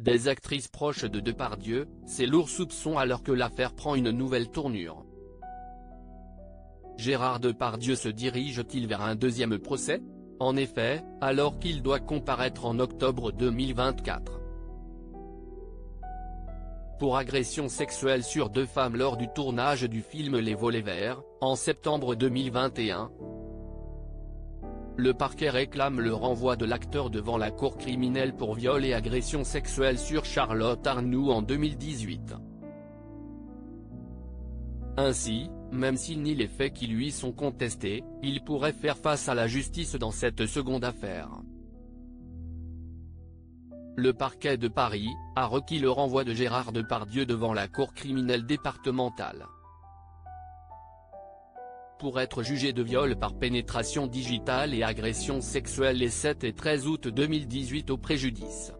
des actrices proches de Depardieu, ces lourds soupçons alors que l'affaire prend une nouvelle tournure. Gérard Depardieu se dirige-t-il vers un deuxième procès? En effet, alors qu'il doit comparaître en octobre 2024. Pour agression sexuelle sur 2 femmes lors du tournage du film Les Volets Verts, en septembre 2021. Le parquet réclame le renvoi de l'acteur devant la cour criminelle pour viol et agression sexuelle sur Charlotte Arnoult en 2018. Ainsi, même s'il nie les faits qui lui sont contestés, il pourrait faire face à la justice dans cette seconde affaire. Le parquet de Paris a requis le renvoi de Gérard Depardieu devant la cour criminelle départementale pour être jugé de viol par pénétration digitale et agression sexuelle les 7 et 13 août 2018 au préjudice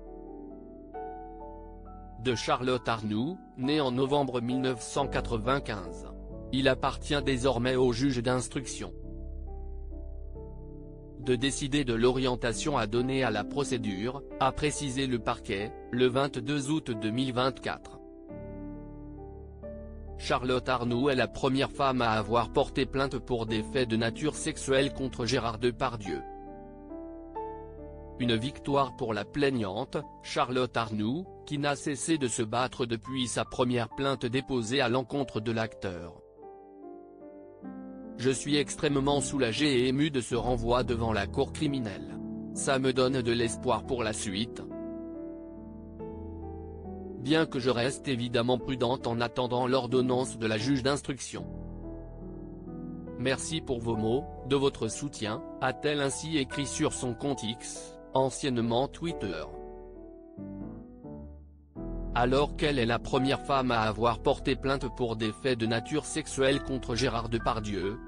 de Charlotte Arnoult, née en novembre 1995. Il appartient désormais au juge d'instruction de décider de l'orientation à donner à la procédure, a précisé le parquet, le 22 août 2024. Charlotte Arnoult est la première femme à avoir porté plainte pour des faits de nature sexuelle contre Gérard Depardieu. Une victoire pour la plaignante, Charlotte Arnoult, qui n'a cessé de se battre depuis sa première plainte déposée à l'encontre de l'acteur. Je suis extrêmement soulagé et ému de ce renvoi devant la cour criminelle. Ça me donne de l'espoir pour la suite. Bien que je reste évidemment prudente en attendant l'ordonnance de la juge d'instruction. Merci pour vos mots, de votre soutien, a-t-elle ainsi écrit sur son compte X, anciennement Twitter. Alors qu'elle est la première femme à avoir porté plainte pour des faits de nature sexuelle contre Gérard Depardieu.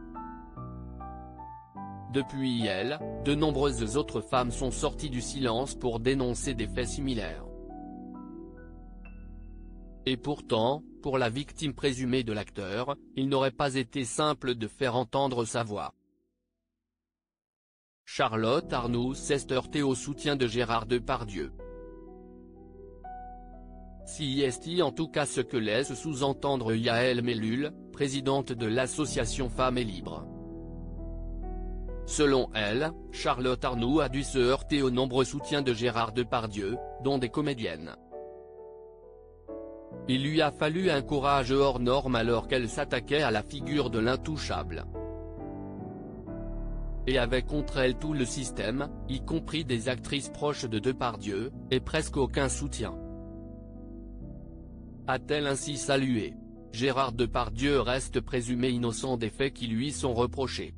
Depuis elle, de nombreuses autres femmes sont sorties du silence pour dénoncer des faits similaires. Et pourtant, pour la victime présumée de l'acteur, il n'aurait pas été simple de faire entendre sa voix. Charlotte Arnoult s'est heurtée au soutien de Gérard Depardieu. C'est en tout cas ce que laisse sous-entendre Yael Mellul, présidente de l'association Femmes et Libres. Selon elle, Charlotte Arnoult a dû se heurter aux nombreux soutiens de Gérard Depardieu, dont des comédiennes. Il lui a fallu un courage hors norme alors qu'elle s'attaquait à la figure de l'intouchable. Et avait contre elle tout le système, y compris des actrices proches de Depardieu, et presque aucun soutien. A-t-elle ainsi salué? Gérard Depardieu reste présumé innocent des faits qui lui sont reprochés.